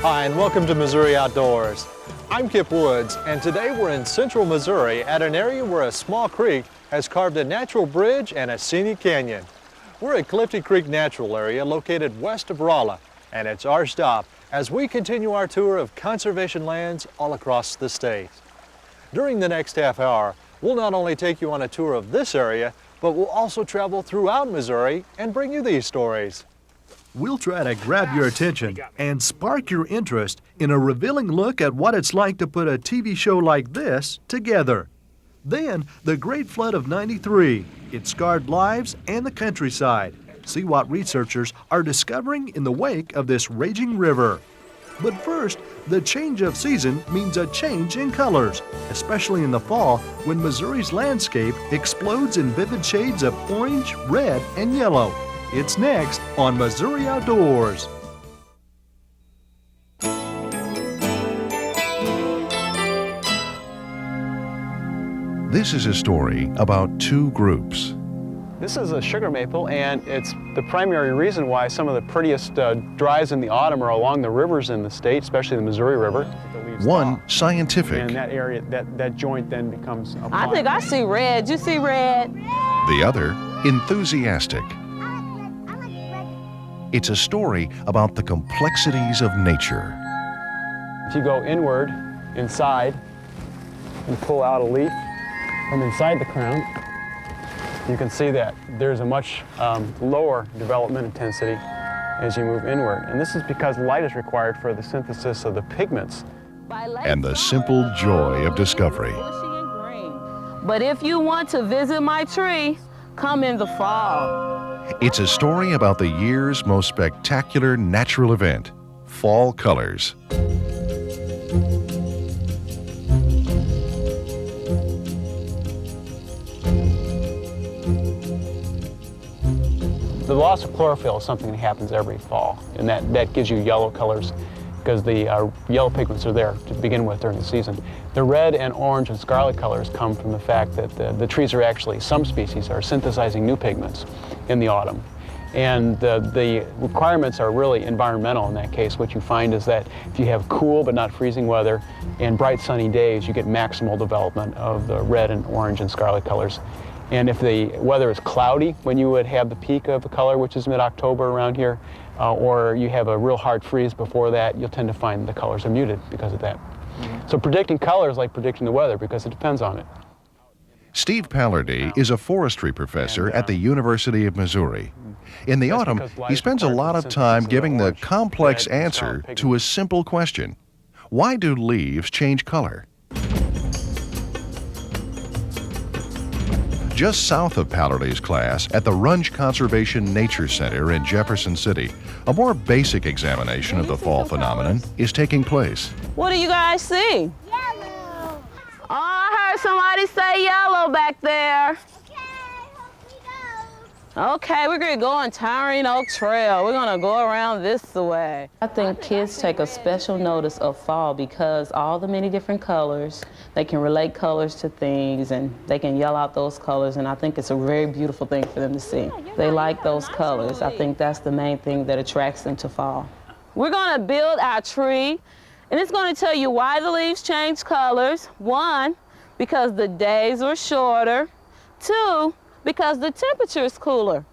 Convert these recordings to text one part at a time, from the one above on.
Hi, and welcome to Missouri Outdoors. I'm Kip Woods, and today we're in central Missouri at an area where a small creek has carved a natural bridge and a scenic canyon. We're at Clifty Creek Natural Area located west of Rolla, and it's our stop as we continue our tour of conservation lands all across the state. During the next half hour, we'll not only take you on a tour of this area, but we'll also travel throughout Missouri and bring you these stories. We'll try to grab your attention and spark your interest in a revealing look at what it's like to put a TV show like this together. Then, the Great Flood of '93. It scarred lives and the countryside. See what researchers are discovering in the wake of this raging river. But first, the change of season means a change in colors, especially in the fall when Missouri's landscape explodes in vivid shades of orange, red, and yellow. It's next on Missouri Outdoors. This is a story about two groups. This is a sugar maple, and it's the primary reason why some of the prettiest drives in the autumn are along the rivers in the state, especially the Missouri River. One scientific. And that area, that joint then becomes a I think I see red. You see red? The other enthusiastic. It's a story about the complexities of nature. If you go inward, inside, and pull out a leaf from inside the crown, you can see that there's a much lower development intensity as you move inward. And this is because light is required for the synthesis of the pigments. And the simple joy of discovery. But if you want to visit my tree, come in the fall. It's a story about the year's most spectacular natural event, fall colors. The loss of chlorophyll is something that happens every fall, and that gives you yellow colors because the yellow pigments are there to begin with during the season. The red and orange and scarlet colors come from the fact that the trees are actually, some species are synthesizing new pigments in the autumn. And the requirements are really environmental in that case. What you find is that if you have cool but not freezing weather and bright sunny days, you get maximal development of the red and orange and scarlet colors. And if the weather is cloudy, when you would have the peak of the color, which is mid-October around here, or you have a real hard freeze before that, you'll tend to find the colors are muted because of that. Mm-hmm. So predicting color is like predicting the weather because it depends on it. Steve Pallardy is a forestry professor at the University of Missouri. In the autumn, he spends a lot of time giving the complex answer to a simple question. Why do leaves change color? Just south of Pallardy's class at the Runge Conservation Nature Center in Jefferson City, a more basic examination of the fall phenomenon is taking place. What do you guys see? Yellow. Oh, I heard somebody say yellow back there. Okay, we're gonna go on Towering Oak Trail. We're gonna go around this way. I think kids take a special notice of fall because all the many different colors, they can relate colors to things and they can yell out those colors, and I think it's a very beautiful thing for them to see. They like those colors. I think that's the main thing that attracts them to fall. We're gonna build our tree, and it's gonna tell you why the leaves change colors. 1, because the days are shorter. 2, because the temperature is cooler.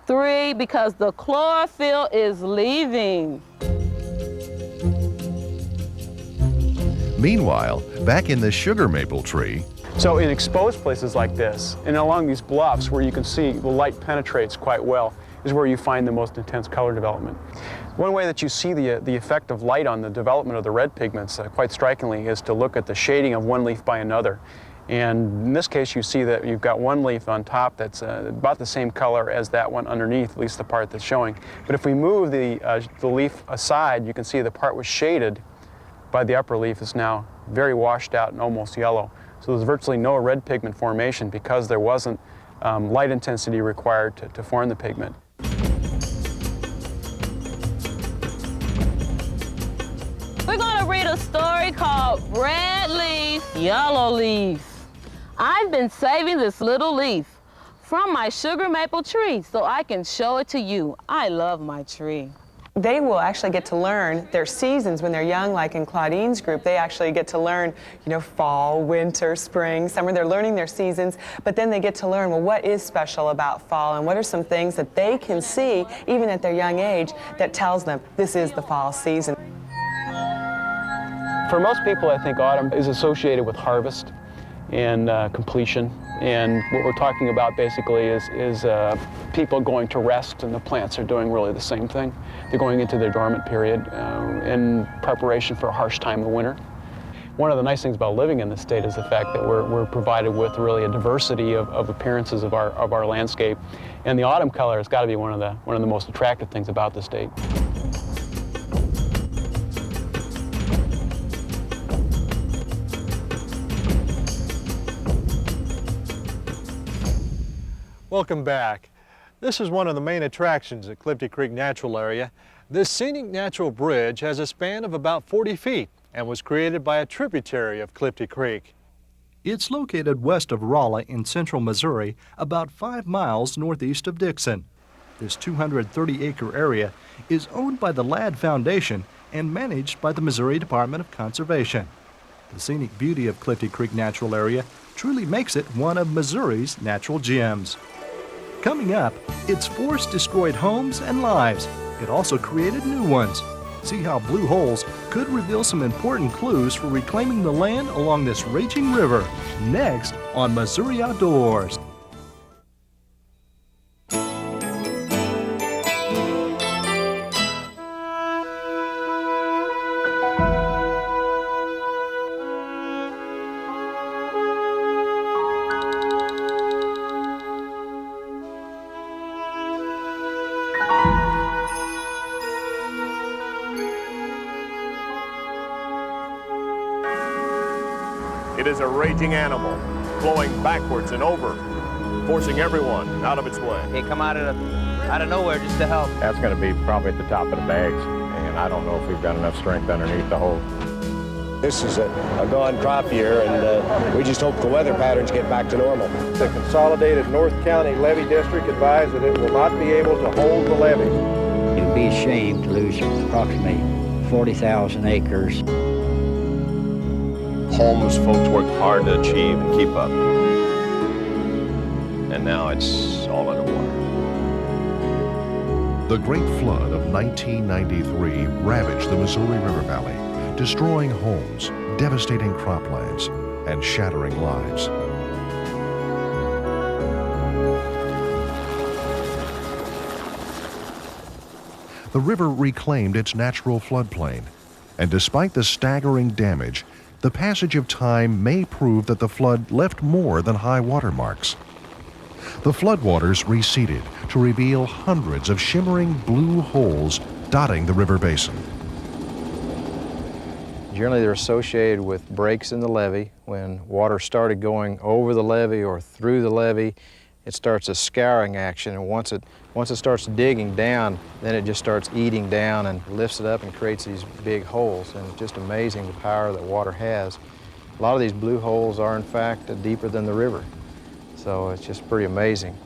3, because the chlorophyll is leaving. Meanwhile, back in the sugar maple tree, So in exposed places like this, and along these bluffs where you can see the light penetrates quite well, is where you find the most intense color development. One way that you see the effect of light on the development of the red pigments, quite strikingly, is to look at the shading of one leaf by another. And in this case, you see that you've got one leaf on top that's about the same color as that one underneath, at least the part that's showing. But if we move the leaf aside, you can see the part was shaded by the upper leaf is now very washed out and almost yellow. So there's virtually no red pigment formation because there wasn't light intensity required to form the pigment. We're gonna read a story called Red Leaf, Yellow Leaf. I've been saving this little leaf from my sugar maple tree so I can show it to you. I love my tree. They will actually get to learn their seasons when they're young, like in Claudine's group. They actually get to learn, fall, winter, spring, summer. They're learning their seasons, but then they get to learn, well, what is special about fall and what are some things that they can see, even at their young age, that tells them this is the fall season. For most people, I think autumn is associated with harvest and completion. And what we're talking about basically is people going to rest, and the plants are doing really the same thing. They're going into their dormant period in preparation for a harsh time of winter. One of the nice things about living in this state is the fact that we're provided with really a diversity of appearances of our landscape. And the autumn color has got to be one of the most attractive things about the state. Welcome back. This is one of the main attractions at Clifty Creek Natural Area. This scenic natural bridge has a span of about 40 feet and was created by a tributary of Clifty Creek. It's located west of Rolla in central Missouri, about 5 miles northeast of Dixon. This 230-acre area is owned by the Ladd Foundation and managed by the Missouri Department of Conservation. The scenic beauty of Clifty Creek Natural Area truly makes it one of Missouri's natural gems. Coming up, its forest destroyed homes and lives. It also created new ones. See how blue holes could reveal some important clues for reclaiming the land along this raging river. Next on Missouri Outdoors. It is a raging animal, flowing backwards and over, forcing everyone out of its way. They come out of nowhere just to help. That's going to be probably at the top of the bags, and I don't know if we've got enough strength underneath the hole. This is a gone crop year, and we just hope the weather patterns get back to normal. The Consolidated North County Levee District advised that it will not be able to hold the levee. It would be a shame to lose approximately 40,000 acres. Homes folks worked hard to achieve and keep up. And now it's all underwater. The Great Flood of 1993 ravaged the Missouri River Valley, destroying homes, devastating croplands, and shattering lives. The river reclaimed its natural floodplain, and despite the staggering damage, the passage of time may prove that the flood left more than high water marks. The floodwaters receded to reveal hundreds of shimmering blue holes dotting the river basin. Generally, they're associated with breaks in the levee. When water started going over the levee or through the levee, it starts a scouring action, and once it starts digging down, then it just starts eating down and lifts it up and creates these big holes. And it's just amazing the power that water has. A lot of these blue holes are in fact deeper than the river, so it's just pretty amazing.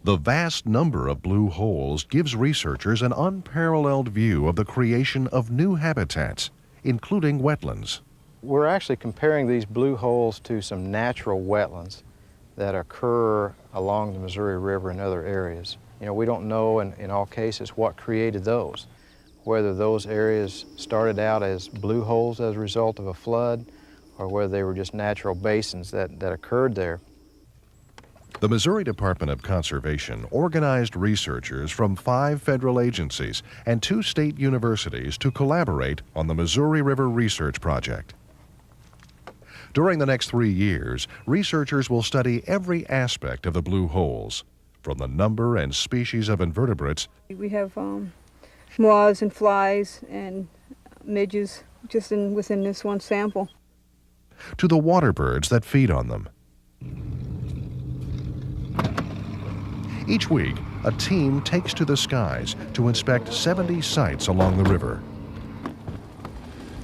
The vast number of blue holes gives researchers an unparalleled view of the creation of new habitats, including wetlands. We're actually comparing these blue holes to some natural wetlands that occur along the Missouri River and other areas. We don't know in all cases what created those, whether those areas started out as blue holes as a result of a flood or whether they were just natural basins that occurred there. The Missouri Department of Conservation organized researchers from 5 federal agencies and 2 state universities to collaborate on the Missouri River Research Project. During the next 3 years, researchers will study every aspect of the blue holes, from the number and species of invertebrates. We have moths and flies and midges just within this one sample. To the water birds that feed on them. Each week, a team takes to the skies to inspect 70 sites along the river.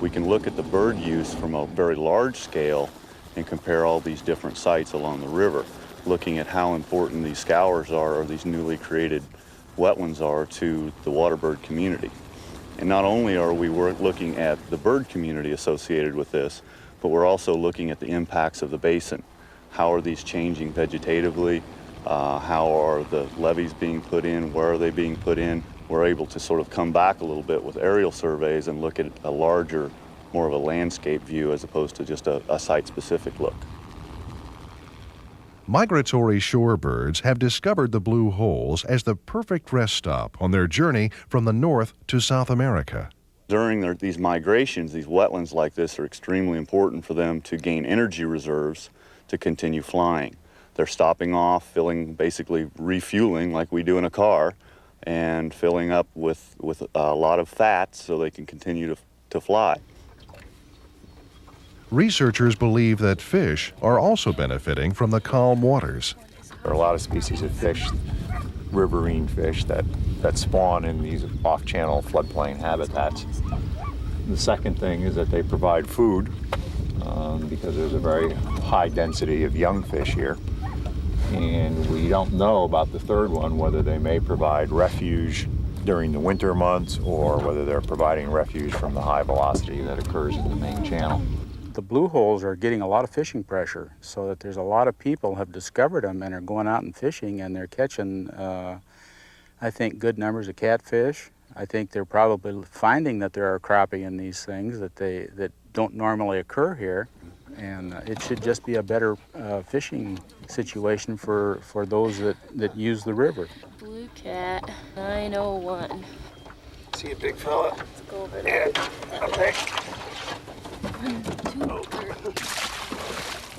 We can look at the bird use from a very large scale and compare all these different sites along the river, looking at how important these scours are, or these newly created wetlands are to the waterbird community. And not only are we looking at the bird community associated with this, but we're also looking at the impacts of the basin. How are these changing vegetatively? How are the levees being put in? Where are they being put in? We're able to sort of come back a little bit with aerial surveys and look at a larger, more of a landscape view as opposed to just a site-specific look. Migratory shorebirds have discovered the blue holes as the perfect rest stop on their journey from the North to South America. During these migrations, these wetlands like this are extremely important for them to gain energy reserves to continue flying. They're stopping off, basically refueling like we do in a car, and filling up with a lot of fat so they can continue to fly. Researchers believe that fish are also benefiting from the calm waters. There are a lot of species of fish, riverine fish, that spawn in these off-channel floodplain habitats. The second thing is that they provide food because there's a very high density of young fish here. And we don't know about the third one, whether they may provide refuge during the winter months or whether they're providing refuge from the high velocity that occurs in the main channel. The blue holes are getting a lot of fishing pressure, so that there's a lot of people have discovered them and are going out and fishing, and they're catching, I think, good numbers of catfish. I think they're probably finding that there are crappie in these things that don't normally occur here, and it should just be a better fishing situation for those that use the river. Blue cat 901. See a big fella? Let's go over there. Up there.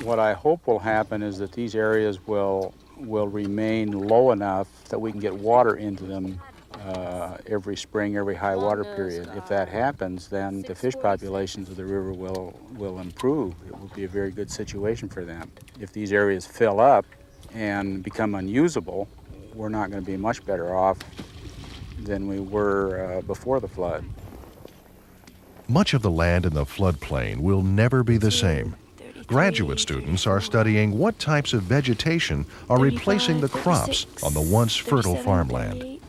What I hope will happen is that these areas will remain low enough that we can get water into them every spring, every high water period. If that happens, then the fish populations of the river will improve. It will be a very good situation for them. If these areas fill up and become unusable, we're not going to be much better off than we were before the flood. Much of the land in the floodplain will never be the same. Graduate students are studying what types of vegetation are replacing the crops on the once fertile farmland.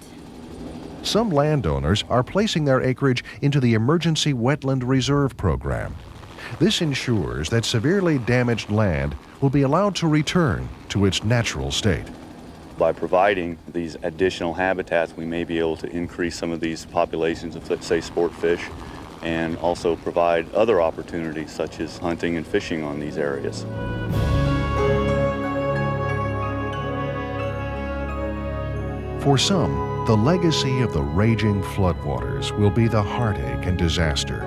Some landowners are placing their acreage into the Emergency Wetland Reserve Program. This ensures that severely damaged land will be allowed to return to its natural state. By providing these additional habitats, we may be able to increase some of these populations of, let's say, sport fish, and also provide other opportunities such as hunting and fishing on these areas. For some, the legacy of the raging floodwaters will be the heartache and disaster.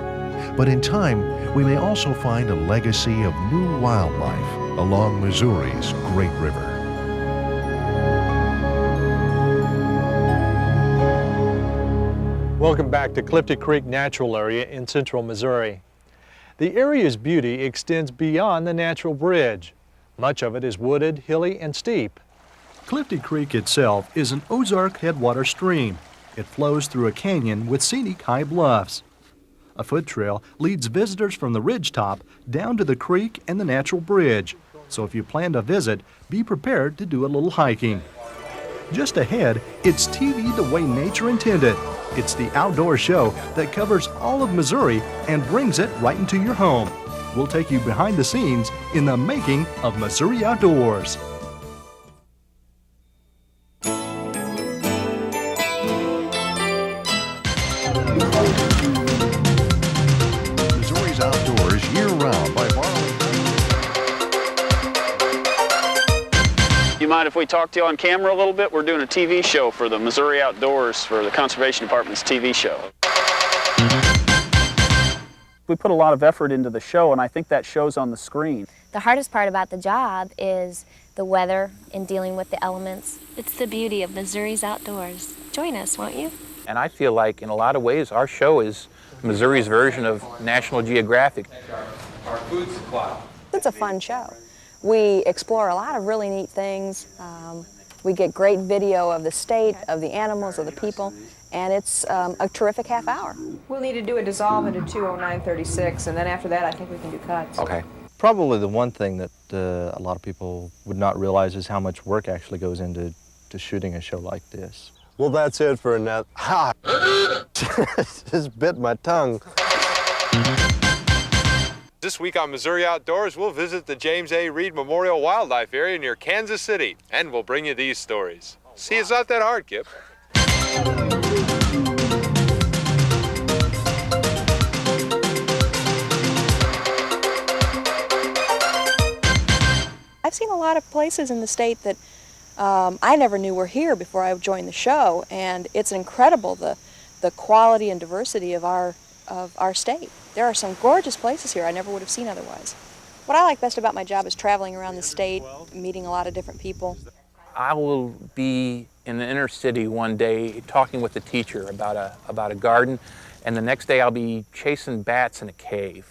But in time, we may also find a legacy of new wildlife along Missouri's great river. Welcome back to Clifty Creek Natural Area in central Missouri. The area's beauty extends beyond the natural bridge. Much of it is wooded, hilly, and steep. Clifty Creek itself is an Ozark headwater stream. It flows through a canyon with scenic high bluffs. A foot trail leads visitors from the ridgetop down to the creek and the natural bridge. So if you plan to visit, be prepared to do a little hiking. Just ahead, it's TV the way nature intended. It's the outdoor show that covers all of Missouri and brings it right into your home. We'll take you behind the scenes in the making of Missouri Outdoors. Missouri's Outdoors year-round by borrowing. You mind if we talk to you on camera a little bit? We're doing a TV show for the Missouri Outdoors for the Conservation Department's TV show. We put a lot of effort into the show, and I think that shows on the screen. The hardest part about the job is the weather and dealing with the elements. It's the beauty of Missouri's Outdoors. Join us, won't you? And I feel like in a lot of ways our show is Missouri's version of National Geographic. Our food supply. It's a fun show. We explore a lot of really neat things. We get great video of the state, of the animals, of the people, and it's a terrific half hour. We'll need to do a dissolve into 20936, and then after that I think we can do cuts. Okay. Probably the one thing that a lot of people would not realize is how much work actually goes into shooting a show like this. Well, that's it for another. Ha! Just bit my tongue. This week on Missouri Outdoors, we'll visit the James A. Reed Memorial Wildlife Area near Kansas City, and we'll bring you these stories. See, it's not that hard, Kip. I've seen a lot of places in the state that I never knew were here before I joined the show, and it's incredible the quality and diversity of our state. There are some gorgeous places here I never would have seen otherwise. What I like best about my job is traveling around the state, meeting a lot of different people. I will be in the inner city one day talking with the teacher about a garden, and the next day I'll be chasing bats in a cave.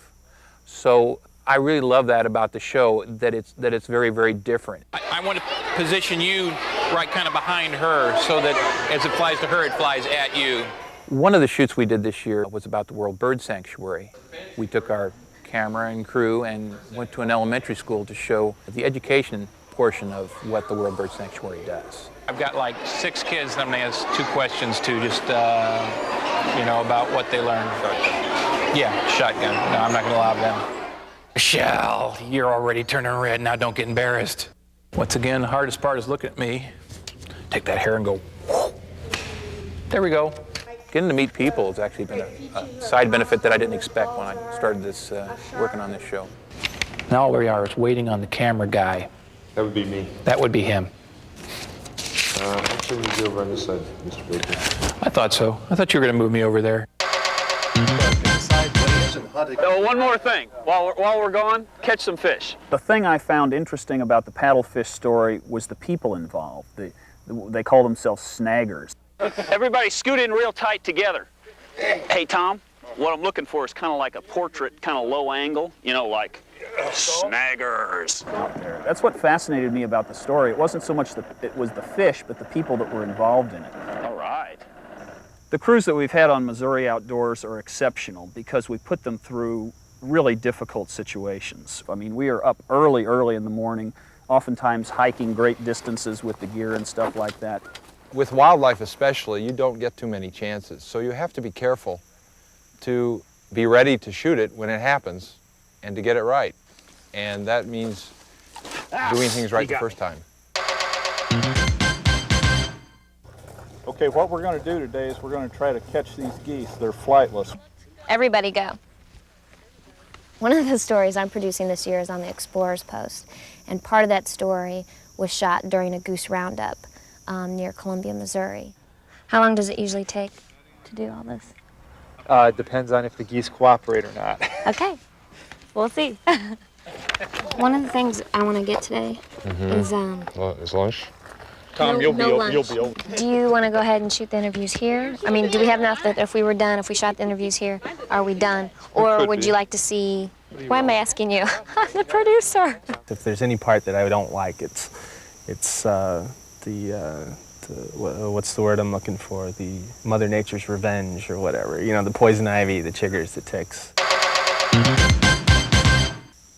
So I really love that about the show, that it's very, very different. I want to position you right kind of behind her so that as it flies to her, it flies at you. One of the shoots we did this year was about the World Bird Sanctuary. We took our camera and crew and went to an elementary school to show the education portion of what the World Bird Sanctuary does. I've got like 6 kids that I'm going to ask 2 questions to, just, about what they learned. Yeah, shotgun. No, I'm not going to allow them. Michelle, you're already turning red. Now don't get embarrassed. Once again, the hardest part is looking at me. Take that hair and go, whoo. There we go. Getting to meet people has actually been a side benefit that I didn't expect when I started this, working on this show. Now all we are is waiting on the camera guy. That would be me. That would be him. Actually, we go over on this side, Mr. Baker. I thought so. I thought you were going to move me over there. Oh, one more thing. While we're gone, catch some fish. The thing I found interesting about the paddlefish story was the people involved. They call themselves snaggers. Everybody scoot in real tight together. Hey, Tom, what I'm looking for is kind of like a portrait, kind of low angle, like snaggers. That's what fascinated me about the story. It wasn't so much it was the fish, but the people that were involved in it. All right. The crews that we've had on Missouri Outdoors are exceptional because we put them through really difficult situations. I mean, we are up early in the morning, oftentimes hiking great distances with the gear and stuff like that. With wildlife especially, you don't get too many chances, so you have to be careful to be ready to shoot it when it happens and to get it right. And that means doing things right the first time. Okay, what we're going to do today is we're going to try to catch these geese. They're flightless. Everybody go. One of the stories I'm producing this year is on the Explorer's Post, and part of that story was shot during a goose roundup near Columbia, Missouri. How long does it usually take to do all this? It depends on if the geese cooperate or not. Okay, we'll see. One of the things I want to get today is Is lunch? Tom, no, you'll lunch. be over. Do you want to go ahead and shoot the interviews here? I mean, do we have enough that if we were done, if we shot the interviews here, are we done? Or would you like to see? Why am I asking you? I'm the producer. If there's any part that I don't like, it's what's the word I'm looking for? The Mother Nature's revenge or whatever. The poison ivy, the chiggers, the ticks.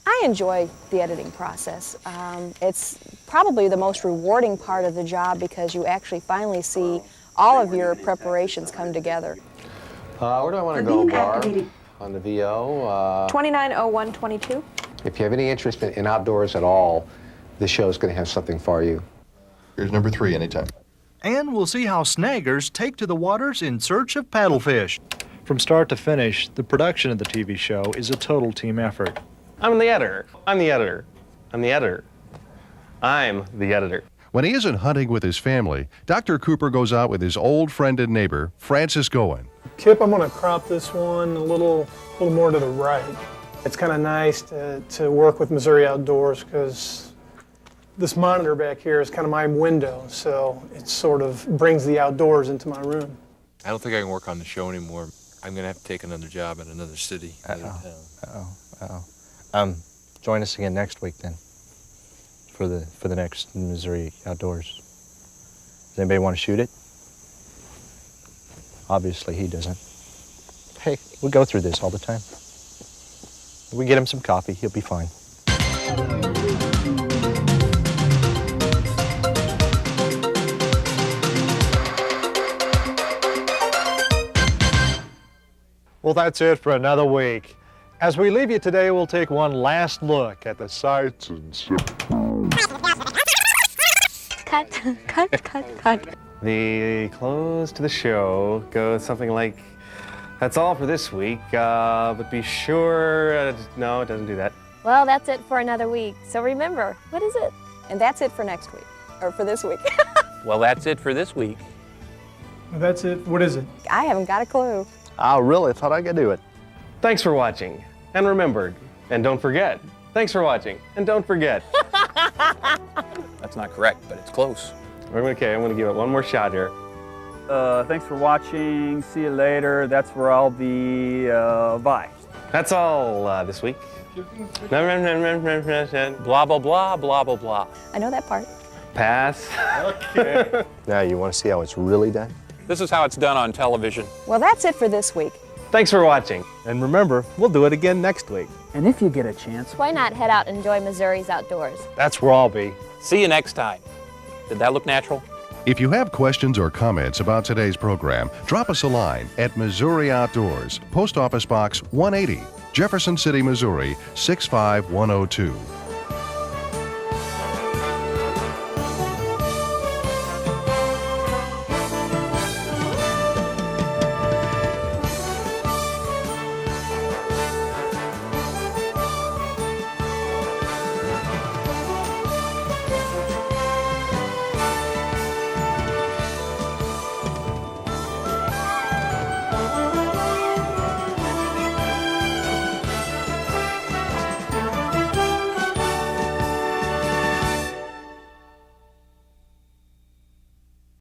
I enjoy the editing process. It's probably the most rewarding part of the job because you actually finally see all of your preparations come together. Where do I want to go, Barb? On the VO? 290122. If you have any interest in outdoors at all, this show is going to have something for you. Here's number 3 anytime. And we'll see how snaggers take to the waters in search of paddlefish. From start to finish, the production of the TV show is a total team effort. I'm the editor. I'm the editor. I'm the editor. I'm the editor. When he isn't hunting with his family, Dr. Cooper goes out with his old friend and neighbor, Francis Goen. Kip, I'm going to crop this one a little more to the right. It's kind of nice to work with Missouri Outdoors because this monitor back here is kind of my window, so it sort of brings the outdoors into my room. I don't think I can work on the show anymore. I'm going to have to take another job in another city. Join us again next week then for the next Missouri Outdoors. Does anybody want to shoot it? Obviously he doesn't. Hey, we go through this all the time. We get him some coffee, he'll be fine. Well, that's it for another week. As we leave you today, we'll take one last look at the sights and Cut, cut, cut, cut. The close to the show goes something like, that's all for this week, but be sure, no, it doesn't do that. Well, that's it for another week. So remember, what is it? And that's it for next week, or for this week. Well, that's it for this week. That's it. What is it? I haven't got a clue. I really thought I could do it. Thanks for watching, and remember, and don't forget. Thanks for watching, and don't forget. That's not correct, but it's close. Okay, I'm gonna give it one more shot here. Thanks for watching. See you later. That's where I'll be. Bye. That's all this week. Blah, blah, blah, blah, blah, blah. I know that part. Pass. Okay. Now you want to see how it's really done? This is how it's done on television. Well, that's it for this week. Thanks for watching. And remember, we'll do it again next week. And if you get a chance, Why not head out and enjoy Missouri's outdoors? That's where I'll be. See you next time. Did that look natural? If you have questions or comments about today's program, drop us a line at Missouri Outdoors, Post Office Box 180, Jefferson City, Missouri 65102.